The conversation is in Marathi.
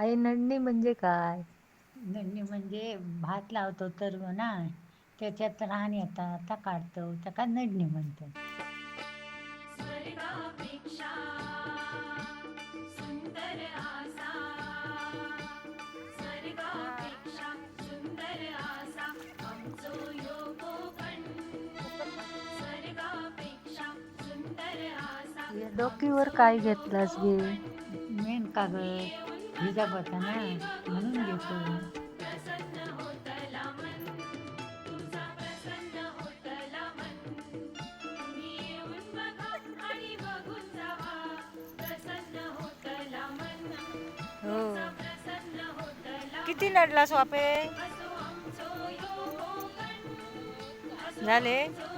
आई नडणी म्हणजे काय? नडणी म्हणजे भात लावतो तर ना त्याच्यात रान येतात त्या काढतो त्याका नडणी म्हणतात. स्वर्गापेक्षा सुंदर आसा स्वर्गापेक्षा सुंदर आसा आमचो ह्यो कोकण स्वर्गापेक्षा सुंदर आसा या डोकीवर आमचो काय ह्यो घेतलास गे? कोकण मेन तुम्ही कागद येऊन हिजाब बघा होता ना आणि बघून म्हणून जावा घेतो. प्रसन्न होतला मन तुझा प्रसन्न होतला मन तुम्ही येऊन बघा आणि बघून जावा प्रसन्न होतला मन हो. तुझा प्रसन्न होतला किती मन नडलास वापे? असो आमचो यो कोकण असो झाले? आमचो